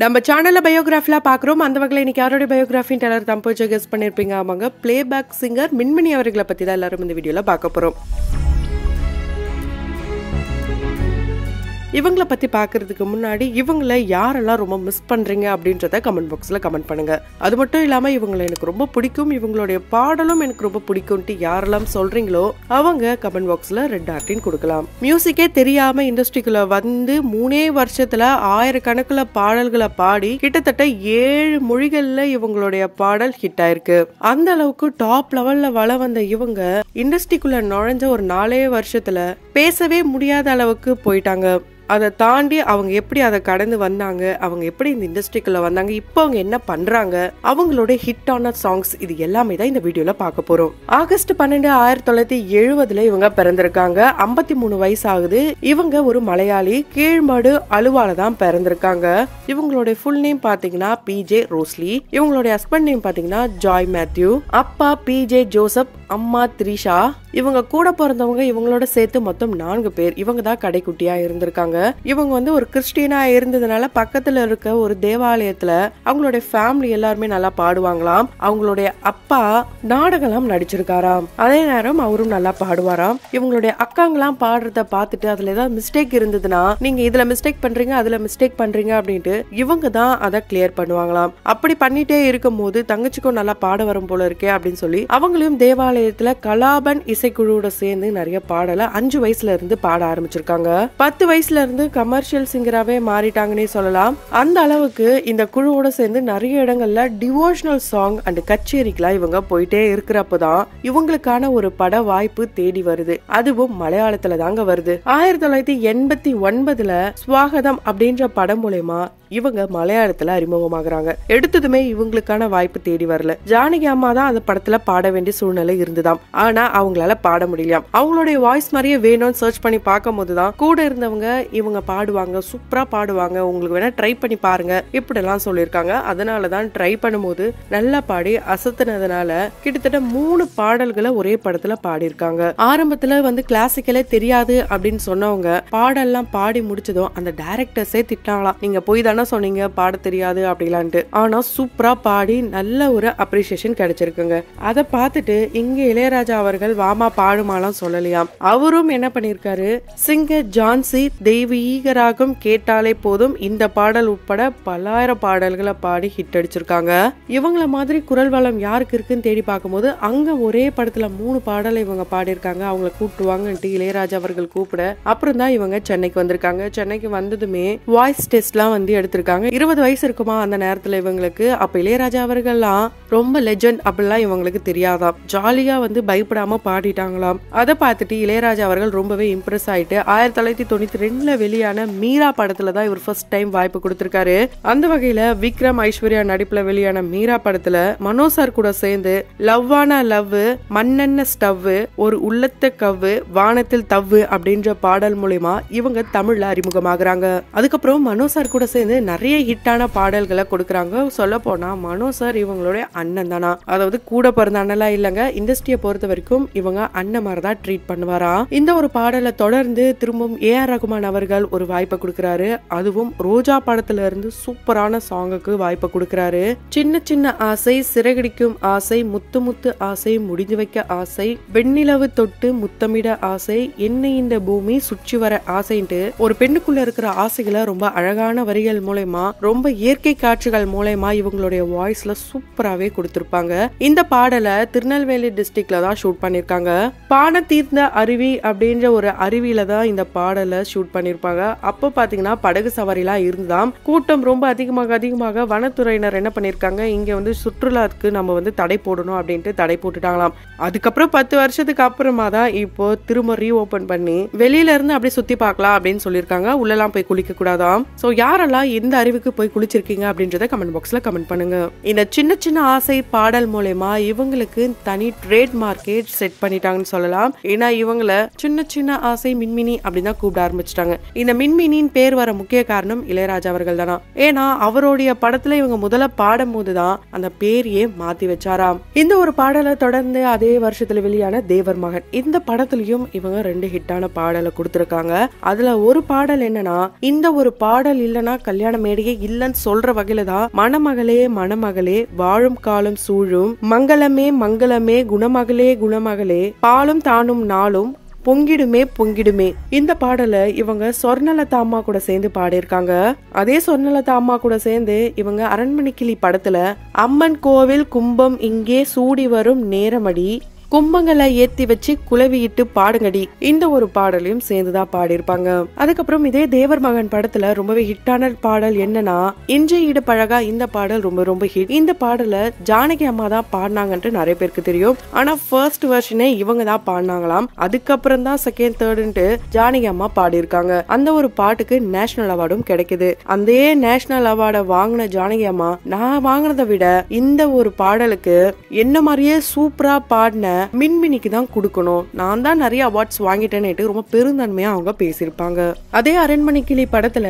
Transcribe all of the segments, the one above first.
நம்ம சேனல்ல பயோகிராஃபில பாக்குறோம். அந்த வகையில இன்னைக்கு யாரோட பயோகிராஃபின்னு எல்லாரும் தம்பு கெஸ் பண்ணிருப்பீங்க. ஆமாங்க, பிளேபேக் சிங்கர் மின்மினி அவர்களை பத்தி தான் எல்லாரும் இந்த வீடியோல பார்க்க போறோம். இவங்கள பத்தி பாக்குறதுக்கு முன்னாடி இவங்கள யாரெல்லாம் ரொம்ப மிஸ் பண்றீங்க அப்படின்றத கமெண்ட் பாக்ஸ்ல கமெண்ட் பண்ணுங்க. அது மட்டும் இல்லாம இவங்களை எனக்கு ரொம்ப பிடிக்கும், இவங்களுடைய பாடலும் எனக்கு ரொம்ப பிடிக்கும்ட்டு யாரெல்லாம் சொல்றீங்களோ அவங்க கமெண்ட் பாக்ஸ்ல ரெட் ஹார்ட்டின் கொடுக்கலாம். மியூசிக்கே தெரியாம இண்டஸ்ட்ரிக்குள்ள வந்து 3 வருஷத்துல ஆயிரக்கணக்கில் பாடல்களை பாடி கிட்டத்தட்ட 7 மொழிகள்ல இவங்களுடைய பாடல் ஹிட் ஆயிருக்கு. அந்த அளவுக்கு டாப் லெவல்ல வள வந்த இவங்க இண்டஸ்ட்ரிக்குள்ள நுழைஞ்ச ஒரு 4 வருஷத்துல பேசவே முடியாத அளவுக்கு போயிட்டாங்க. அதை தாண்டி அவங்க எப்படி அதை கடந்து வந்தாங்க, அவங்க எப்படி இந்த இண்டஸ்ட்ரிக்குள்ள வந்தாங்க, இப்போ அவங்க என்ன பண்றாங்க, அவங்களோட ஹிட்டான சாங்ஸ், இது எல்லாமே தான் இந்த வீடியோல பார்க்க போறோம். ஆகஸ்ட் 12, 1970 இவங்க பிறந்திருக்காங்க. 53 வயசு ஆகுது. இவங்க ஒரு மலையாளி, கீழ்மடு அலுவால தான் பிறந்திருக்காங்க. இவங்களுடைய ஃபுல் நேம் பாத்தீங்கன்னா பிஜே ரோஸ்லி. இவங்களுடைய ஹஸ்பண்ட் நேம் பாத்தீங்கன்னா ஜாய் மேத்யூ. அப்பா பிஜே ஜோசப், அம்மா த்ரிஷா. இவங்க கூட பிறந்தவங்க இவங்களோட சேர்த்து மொத்தம் 4 பேர். இவங்க தான் கடைக்குட்டியா இருந்திருக்காங்க. இவங்க வந்து ஒரு கிறிஸ்டியனா இருந்ததுனால பக்கத்துல இருக்க ஒரு தேவாலயத்துல அவங்களுடைய ஃபேமிலி எல்லாருமே நல்லா பாடுவாங்களாம். அவங்களுடைய அப்பா நாடகம் நடிச்சிருக்காராம். அதே நேரம் அவரும் நல்லா பாடுவாராம். இவங்களுடைய அக்காங்கெல்லாம் பாடுறத பார்த்துட்டு அதுல ஏதாவது மிஸ்டேக் இருந்ததுன்னா, நீங்க இதுல மிஸ்டேக் பண்றீங்க அதுல மிஸ்டேக் பண்றீங்க அப்படின்ட்டு இவங்க தான் அதை கிளியர் பண்ணுவாங்களாம். அப்படி பண்ணிட்டே இருக்கும் போது தங்கச்சிக்கும் நல்லா பாட வரும் போல இருக்கே அப்படின்னு சொல்லி அவங்களையும் தேவாலயத்துல கலாபன் இசைக்குழுவோட சேர்ந்து நிறைய பாடல 5 வயசுல இருந்து பாட ஆரம்பிச்சிருக்காங்க. 10 வயசுல இருந்து கமர்ஷியல் சிங்கராவே மாறிட்டாங்கன்னே சொல்லலாம். அந்த அளவுக்கு இந்த குழுவோட சேர்ந்து நிறைய இடங்கள்ல டிவோஷனல் சாங் அண்ட் கச்சேரிக்கெல்லாம் இவங்க போயிட்டே இருக்கிறப்பதான் இவங்களுக்கான ஒரு பட வாய்ப்பு தேடி வருது. அதுவும் மலையாளத்துல தாங்க வருது. 1989 ஸ்வாகதம் அப்படின்ற படம் மூலமா இவங்க மலையாளத்துல அறிமுகமாகறாங்க. எடுத்ததுமே இவங்களுக்கான வாய்ப்பு தேடி வரல. ஜானகி அம்மா தான் அந்த படத்துல பாட வேண்டிய சூழ்நிலை இருந்ததாம். ஆனா அவங்களால பாட முடியலையாம். அவங்களுடைய வாய்ஸ் மாதிரியே வேணும்னு சர்ச் பண்ணி பார்க்கும் போதுதான் கூட இருந்தவங்க இவங்க பாடுவாங்க, சூப்பரா பாடுவாங்க, உங்களுக்கு வேணா ட்ரை பண்ணி பாருங்க இப்படி எல்லாம் சொல்லியிருக்காங்க. அதனாலதான் ட்ரை பண்ணும்போது நல்லா பாடி அசத்துனதுனால கிட்டத்தட்ட 3 பாடல்களை ஒரே படத்துல பாடியிருக்காங்க. ஆரம்பத்துல வந்து கிளாசிக்கலே தெரியாது அப்படின்னு சொன்னவங்க பாடெல்லாம் பாடி முடிச்சதும் அந்த டைரக்டர்ஸே திட்டாங்களாம், நீங்க போய் தானே சொன்னீங்க பாட தெரியாது அப்படிலான்ட்டு. ஆனா சூப்பரா பாடி நல்ல ஒரு அப்ரிசியேஷன் கிடைச்சிருக்குங்க. அதை பார்த்துட்டு இங்க இளையராஜா அவர்கள் வாமா பாடுமாலாம் சொல்லலையாம். அவரும் என்ன பண்ணிருக்காரு, சிங்கர் ஜான்சி தெய்வீகராகம் கேட்டாலே போதும் இந்த பாடல் உட்பட பல்லாயிரம் பாடல்களை பாடி ஹிட் அடிச்சிருக்காங்க. இவங்கள மாதிரி குரல் வளம் யாருக்கு இருக்குன்னு தேடி பார்க்கும்போது அங்க ஒரே படத்துல 3 பாடலை இவங்க பாடியிருக்காங்க. அவங்களை கூப்பிட்டுவாங்கன்ட்டு இளையராஜா அவர்கள் கூப்பிட அப்புறம் தான் இவங்க சென்னைக்கு வந்திருக்காங்க. சென்னைக்கு வந்ததுமே வாய்ஸ் டெஸ்ட்லாம் வந்து எடுத்திருக்காங்க. 20 வயசு இருக்குமா அந்த நேரத்துல இவங்களுக்கு. அப்ப இளையராஜா அவர்கள்லாம் ரொம்ப லெஜெண்ட் அப்படிலாம் இவங்களுக்கு தெரியாதாம். ஜாலியா வந்து பயப்படாம பாடிட்டாங்களாம். அதை பார்த்துட்டு இளையராஜா அவர்கள் ரொம்பவே இம்ப்ரெஸ் ஆயிட்டு 1992 வெளியான மீரா படத்துல தான் இவர் ஃபர்ஸ்ட் டைம் வாய்ப்பு கொடுத்திருக்காரு. அந்த வகையில விக்ரம் ஐஸ்வர்யா நடிப்புல வெளியான மீரா படத்துல மனோஜ் சார் கூட சேர்ந்து லவ்வான லவ், மண்ணெண்ண ஸ்டவ், ஒரு உள்ளத்த கவ்வு, வானத்தில் தவ்வு அப்படின்ற பாடல் மூலமா இவங்க தமிழ்ல அறிமுகமாகறாங்க. அதுக்கப்புறம் மனோஜ் சார் கூட சேர்ந்து நிறைய ஹிட்டான பாடல்களை கொடுக்கறாங்க. சொல்ல போனா மனோஜ் சார் இவங்களுடைய அண்ணன் தானா, அதாவது கூட பிறந்த அண்ணலாம் இல்லங்க. இண்டஸ்ட்ரியை பொறுத்த வரைக்கும் இவங்க அண்ணன் மாதிரி தான் ட்ரீட் பண்ணுவாரா. இந்த ஒரு பாடலை தொடர்ந்து திரும்பவும் ஏஆர் ரகுமான் அவர்கள் ஒரு வாய்ப்பை கொடுக்கறாரு. அதுவும் ரோஜா படத்துல இருந்து சூப்பரான சாங்குக்கு வாய்ப்பை கொடுக்கறாரு. சின்ன சின்ன ஆசை, சிறகடிக்கும் ஆசை, முத்து முத்து ஆசை, முடிஞ்சு வைக்க ஆசை, வெண்ணிலவு தொட்டு முத்தமிட ஆசை, என்னை இந்த பூமி சுற்றி வர ஆசைன்ட்டு ஒரு பெண்ணுக்குள்ள இருக்கிற ஆசைகளை ரொம்ப அழகான வரிகள் மூலமா, ரொம்ப இயற்கை காட்சிகள் மூலமா இவங்களுடைய வாய்ஸ்ல சூப்பராவே கொடுத்திருப்பாங்க. இந்த பாடலை திருநெல்வேலி டிஸ்ட்ரிக்ட்ல தான் ஷூட் பண்ணிருக்காங்க. பான தீர்ந்த அருவி அப்படின்ற ஒரு அருவியில தான் இந்த பாடலை ஷூட் பண்ணிருப்பாங்க. அப்ப பாத்தீங்கன்னா படகு சவாரிலாம் இருந்துதான். கூட்டம் ரொம்ப அதிகமாக வனத்துறையினர் என்ன பண்ணிருக்காங்க, இங்க வந்து சுற்றுலாக்கு நம்ம வந்து தடை போடணும் அப்படின்ட்டு தடை போட்டுட்டாங்களாம். அதுக்கப்புறம் 10 வருஷத்துக்கு அப்புறமா தான் இப்போ திரும்ப ரீஓபன் பண்ணி வெளியில இருந்து அப்படியே சுத்தி பார்க்கலாம் அப்படின்னு சொல்லியிருக்காங்க. உள்ளெல்லாம் போய் குளிக்க கூடாதாம். சோ யாரெல்லாம் இந்த அறிவுக்கு போய் குளிச்சிருக்கீங்க அப்படின்றத கமெண்ட் பாக்ஸ்ல கமெண்ட் பண்ணுங்க. இந்த சின்ன சின்ன ஆசை பாடல் மூலமா இவங்களுக்கு தனி ட்ரேட் மார்க்கெட் செட் பண்ணிட்டாங்கன்னு சொல்லலாம். ஏன்னா இவங்கள சின்ன சின்ன ஆசை மின்மினி அப்படின்னு தான் கூப்பிட ஆரம்பிச்சிட்டாங்க. இந்த மின்மினின் பேர் வர முக்கிய காரணம் இளையராஜா அவர்கள் தானா. ஏன்னா அவருடைய படத்துல இவங்க முதல்ல பாடும் போதுதான் அந்த பேரையே மாத்தி வச்சாராம். இந்த ஒரு பாடலை தொடர்ந்து அதே வருஷத்துல வெளியான தேவர் மகன் இந்த படத்துலயும் இவங்க 2 ஹிட்டான பாடலை கொடுத்திருக்காங்க. அதுல ஒரு பாடல் என்னன்னா, இந்த ஒரு பாடல் இல்லனா கல்யாண மேடையே இல்லன்னு சொல்ற வகையில தான் மணமகளே மணமகளே வாழும் காலம் சூழும் மங்களமே மங்களமே குணமகளே குணமகளே பாலும் தானும் நாளும் பொங்கிடுமே பொங்கிடுமே. இந்த பாடலை இவங்க சொர்ணலதா அம்மா கூட சேர்ந்து பாடியிருக்காங்க. அதே சொர்ணலதா அம்மா கூட சேர்ந்து இவங்க அரண்மனை கிளி படத்துல அம்மன் கோவில் கும்பம் இங்கே சூடி வரும் நேரமடி கும்பங்களை ஏத்தி வச்சு குலவியிட்டு பாடுங்கடி இந்த ஒரு பாடலையும் சேர்ந்துதான் பாடியிருப்பாங்க. அதுக்கப்புறம் இதே தேவர் மகன் படத்துல ரொம்பவே ஹிட்டான பாடல் என்னன்னா இன்று ஈடு பழகா. இந்த பாடல் ரொம்ப ரொம்ப ஹிட். இந்த பாடல ஜானகி அம்மா தான் பாடினாங்கன்ட்டு நிறைய பேருக்கு தெரியும். ஆனா ஃபர்ஸ்ட் வெர்ஷனே இவங்க தான் பாடினாங்களாம். அதுக்கப்புறம் தான் செகண்ட் தேர்டுன்ட்டு ஜானகி அம்மா பாடியிருக்காங்க. அந்த ஒரு பாட்டுக்கு நேஷனல் அவார்டும் கிடைக்குது. அந்த நேஷனல் அவார்டை வாங்கின ஜானகி அம்மா நான் வாங்கினதை விட இந்த ஒரு பாடலுக்கு என்ன மாதிரியே சூப்பரா பாடின மின்மினிக்கு தான் கொடுக்கணும், நான் தான் நிறைய அவார்ட்ஸ் வாங்கிட்டேன்னு ரொம்ப பெருந்தன்மையா அவங்க பேசியிருப்பாங்க. அதே அரண்மனை கிளி படத்துல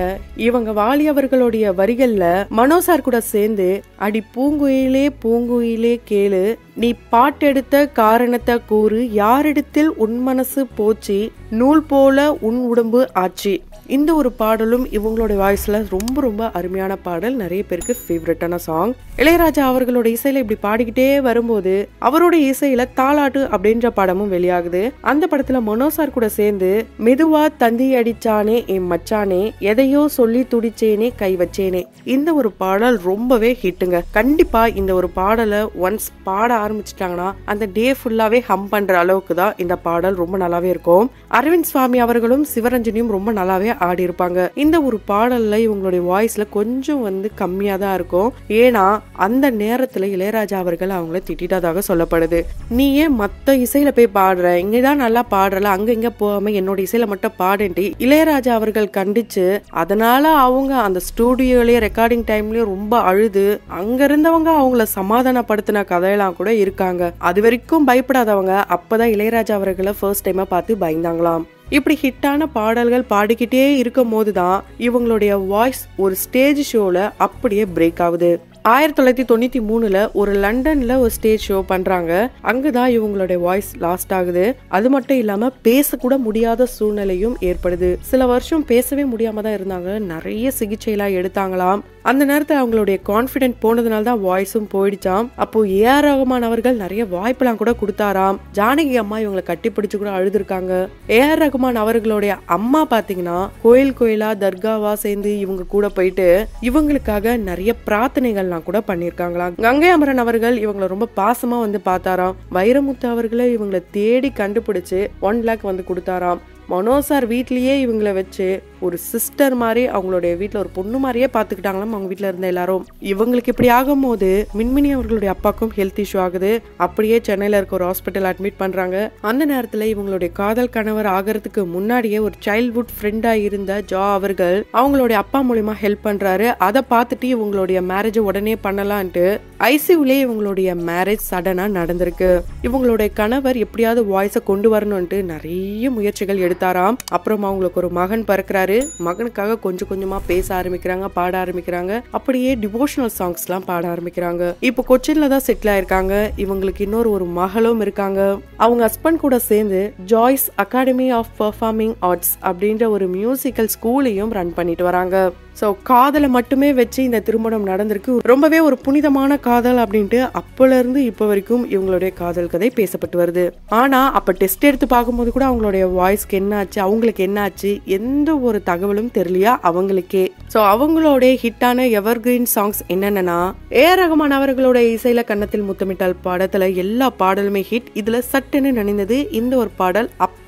இவங்க வாலி அவர்களுடைய வரிகள்ல மனோ சார் கூட சேர்ந்து அடி பூங்குயிலே பூங்குயிலே கேளு நீ பாட்டெடுத்த காரணத்தை கூறு யாரிடத்தில் உன் மனசு போச்சு நூல் போல உன் உடம்பு ஆச்சு இந்த ஒரு பாடலும் இவங்களோட வாய்ஸ்ல ரொம்ப ரொம்ப அருமையான பாடல். நிறைய பேருக்கு ஃபேவரட்டான சாங். இளையராஜா அவர்களோட இசையில இப்படி பாடிக்கிட்டே வரும்போது அவரோட இசையில தாலாட்டு அப்படின்ற படமும் வெளியாகுது. அந்த படத்துல மனோ சார் கூட சேர்ந்து மெதுவா தந்தி அடிச்சானே என் மச்சானே எதையோ சொல்லி துடிச்சேனே கை வச்சேனே இந்த ஒரு பாடல் ரொம்பவே ஹிட்டுங்க. கண்டிப்பா இந்த ஒரு பாடலை ஒன்ஸ் பாட ஆரம்பிச்சிட்டாங்கன்னா அந்த டே ஃபுல்லாவே ஹம் பண்ற அளவுக்கு தான் இந்த பாடல் ரொம்ப நல்லாவே இருக்கும். அரவிந்த் சுவாமி அவர்களும் சிவரஞ்சனியும் ரொம்ப நல்லாவே ஆடி இருப்பாங்க. இந்த ஒரு பாடல்ல இவங்களுடைய வாய்ஸ்ல கொஞ்சம் கம்மியா தான் இருக்கும். ஏன்னா அந்த நேரத்துல இளையராஜா அவர்கள் அவங்கள திட்டிட்டதாக சொல்லப்படுது. நீ ஏன் மத்த இசையில போய் பாடுற, இங்கதான் நல்லா பாடுறல, அங்க இங்க போகாம என்னோட இசையில மட்டும் பாடுன்ட்டு இளையராஜா அவர்கள் கண்டிச்சு அதனால அவங்க அந்த ஸ்டூடியோலயே ரெக்கார்டிங் டைம்லயும் ரொம்ப அழுது அங்க இருந்தவங்க அவங்கள சமாதானப்படுத்தின கதையெல்லாம் கூட இருக்காங்க. அது வரைக்கும் பயப்படாதவங்க அப்பதான் இளையராஜா அவர்களை ஃபர்ஸ்ட் டைமா பார்த்து பயந்தாங்களாம். இப்படி ஹிட்டான பாடல்கள் பாடிக்கிட்டே இருக்கும் போதுதான் இவங்களுடைய வாய்ஸ் ஒரு ஸ்டேஜ் ஷோல அப்படியே பிரேக் ஆகுது. 1993 ஒரு லண்டன்ல ஒரு ஸ்டேஜ் ஷோ பண்றாங்க. அங்கதான் இவங்களுடைய வாய்ஸ் லாஸ்ட் ஆகுது. அது மட்டும் இல்லாம பேசக்கூட முடியாத சூழ்நிலையும் ஏற்படுது. சில வருஷம் பேசவே முடியாம தான் இருந்தாங்க. நிறைய சிகிச்சை எல்லாம் எடுத்தாங்களாம். அந்த நேரத்துல அவங்களுடைய கான்பிடென்ட் போனதுனால தான் வாய்ஸும் போயிடுச்சாம். அப்போ ஏஆர் ரஹ்மான் அவர்கள் நிறைய வாய்ப்பெல்லாம் கூட கொடுத்தாராம். ஜானகி அம்மா இவங்களை கட்டி பிடிச்சு கூட அழுதுருக்காங்க. ஏஆர் ரஹ்மான் அவர்களுடைய அம்மா பாத்தீங்கன்னா கோயில் கோயிலா தர்காவா சேர்ந்து இவங்க கூட போயிட்டு இவங்களுக்காக நிறைய பிரார்த்தனைகள் கூட பண்ணிருக்காங்களாம். கங்கை அமரன் அவர்கள் இவங்களை ரொம்ப பாசமா பார்த்தாராம். வைரமுத்து அவர்களை இவங்களை தேடி கண்டுபிடிச்சு 1 lakh கொடுத்தாராம். மனோ சார் வீட்லயே இவங்களை வச்சு ஒரு சிஸ்டர் மாதிரி அவங்களுடைய வீட்டுல ஒரு பொண்ணு மாதிரியே பாத்துக்கிட்டாங்களாம் அவங்க வீட்டுல இருந்த எல்லாரும். இவங்களுக்கு இப்படி ஆகும் போது மின்மினி அவர்களுடைய அப்பாக்கும் ஹெல்த் இஷ்யூ ஆகுது. அப்படியே சென்னையில இருக்க ஒரு ஹாஸ்பிட்டல் அட்மிட் பண்றாங்க. அந்த நேரத்துல இவங்களுடைய காதல் கணவர் ஆகிறதுக்கு முன்னாடியே ஒரு சைல்ட்ஹுட் ஃப்ரெண்டா இருந்த ஜா அவர்கள் அவங்களுடைய அப்பா மூலமா ஹெல்ப் பண்றாரு. அதை பார்த்துட்டு இவங்களுடைய மேரேஜ் உடனே பண்ணலான்ட்டு ஐசியூலே இவங்களுடைய மேரேஜ் சடனா நடந்திருக்கு. இவங்களுடைய கணவர் எப்படியாவது வாய்ஸை கொண்டு வரணும்ட்டு நிறைய முயற்சிகள் எடுத்தாராம். அப்புறம் அவங்களுக்கு ஒரு மகன் பிறக்கிறாரு. மகனுக்காக கொஞ்சம் கொஞ்சமா பேச ஆரம்பிக்கிறாங்க, பாட ஆரம்பிக்கிறாங்க. அப்படியே டிவோஷனல் சாங்ஸ் எல்லாம் பாட ஆரம்பிக்கிறாங்க. இப்போ கொச்சின்ல தான் செட்டில் ஆயிருக்காங்க. இவங்களுக்கு இன்னொரு ஒரு மகளும் இருக்காங்க. அவங்க ஹஸ்பண்ட் கூட சேர்ந்து Joyce academy of performing arts அப்படின்ற ஒரு மியூசிக்கல் ஸ்கூலையும் ரன் பண்ணிட்டு வராங்க. சோ காதலை மட்டுமே வச்சு இந்த திருமணம் நடந்திருக்கு. ரொம்பவே ஒரு புனிதமான காதல் அப்படின்ட்டு அப்பல இருந்து இப்ப வரைக்கும் இவங்களுடைய காதல் கதை பேசப்பட்டு வருது. ஆனா அப்ப டெஸ்ட் எடுத்து பார்க்கும்போது கூட அவங்களுடைய வாய்ஸ்க்கு என்ன ஆச்சு, அவங்களுக்கு என்ன ஆச்சு, எந்த ஒரு தகவலும் தெரியலையா அவங்களுக்கே. சோ அவங்களுடைய ஹிட்டான எவர்கிரீன் சாங்ஸ் என்னன்னா ஏஆர் ரஹ்மான் அவர்களோட இசையில கன்னத்தில் முத்தமிட்டால் படத்துல எல்லா பாடலுமே ஹிட். இதுல சட்டுன்னு நினைந்தது இந்த ஒரு பாடல் அப்ப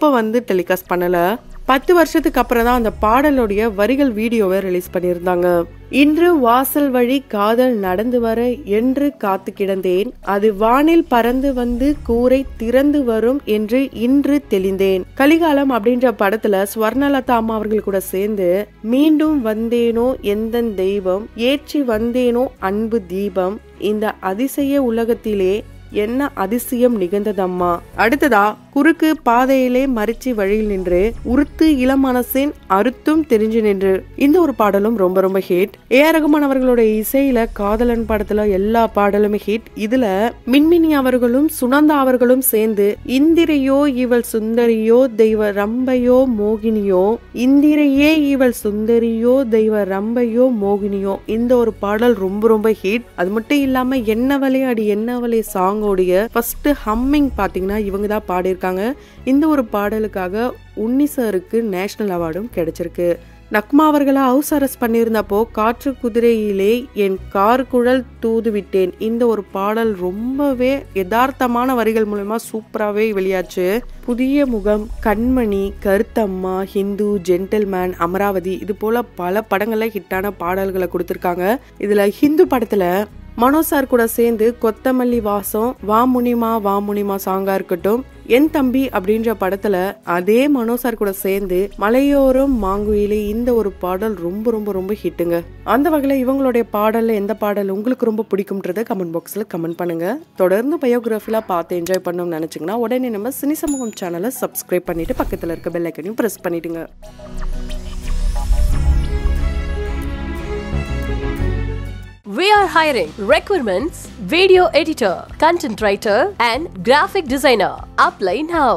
டெலிகாஸ்ட் பண்ணல. 10 வருஷத்துக்கு அப்புறம் தான் அந்த பாடலுடைய வரிகள் வீடியோவை ரிலீஸ் பண்ணியிருந்தாங்க. இன்று வாசல் வழி காதல் நடந்து வர என்று காத்து கிடந்தேன், அது வானில் பறந்து கூரை திறந்து வரும் என்று இன்று தெளிந்தேன். கலிகாலம் அப்படின்ற படத்துல ஸ்வர்ணலதா அம்மா அவர்கள் கூட சேர்ந்து மீண்டும் வந்தேனோ எந்த தெய்வம் ஏற்றி வந்தேனோ அன்பு தீபம் இந்த அதிசய உலகத்திலே என்ன அதிசயம் நிகழ்ந்ததம்மா. அடுத்ததா குறுக்கு பாதையிலே மறிச்சு வழியில் நின்று உறுத்து இளமனசின் அறுத்தும் தெரிஞ்சு நின்று. இந்த ஒரு பாடலும் ரொம்ப ரொம்ப ஹிட். ஏஆர் ரகுமான் அவர்களுடைய இசையில காதலன் படத்துல எல்லா பாடலுமே ஹிட். இதுல மின்மினி அவர்களும் சுனந்தா அவர்களும் சேர்ந்து இந்திரையோ இவள் சுந்தரியோ தெய்வ ரம்பையோ மோகினியோ, இந்திரையே இவள் சுந்தரியோ தெய்வ ரம்பையோ மோகினியோ, இந்த ஒரு பாடல் ரொம்ப ரொம்ப ஹிட். அது மட்டும் இல்லாம என்னவளே அடி என்னவளே சாங்கோடைய ஃபர்ஸ்ட் ஹம்மிங் பாத்தீங்கன்னா இவங்க தான் பாடியிருக்காங்க. இந்த ஒரு பாடலுக்காக உன்னி சாருக்கு நேஷனல் அவார்டும் கிடைச்சிருக்கு. நக்மா அவர்களை ஹவுஸ் அரெஸ்ட் பண்ணியிருந்தப்போ காற்று குதிரையிலே என் கார் குழல் தூது விட்டேன். இந்த ஒரு பாடல் ரொம்பவே யதார்த்தமான வரிகள் மூலமா சூப்பராகவே வெளியாச்சு. புதிய முகம், கண்மணி, கருத்தம்மா, ஹிந்து, ஜென்டில்மேன், அமராவதி, இது போல பல படங்கள்ல ஹிட்டான பாடல்களை கொடுத்திருக்காங்க. இதுல ஹிந்து படத்துல மனோ சார் கூட சேர்ந்து கொத்தமல்லி வாசம், வா முனிமா சாங்கா இருக்கட்டும், என் தம்பி அப்படின்ற படத்துல அதே மனோ சார் கூட சேர்ந்து மலையோரம் மாங்குயிலே, இந்த ஒரு பாடல் ரொம்ப ரொம்ப ரொம்ப ஹிட்டுங்க. அந்த வகையில இவங்களுடைய பாடல்ல எந்த பாடல் உங்களுக்கு ரொம்ப பிடிக்கும்ன்றத கமெண்ட் பாக்ஸ்ல கமெண்ட் பண்ணுங்க. தொடர்ந்து பயோகிராஃபிலாம் பார்த்து என்ஜாய் பண்ணணும்னு நினைச்சீங்கன்னா உடனே நம்ம சினி சமூகம் சேனலை சப்ஸ்கிரைப் பண்ணிட்டு பக்கத்துல இருக்க பெல் ஐக்கனையும் பிரஸ் பண்ணிடுங்க. We are hiring. Requirements: video editor, content writer, and graphic designer. Apply now.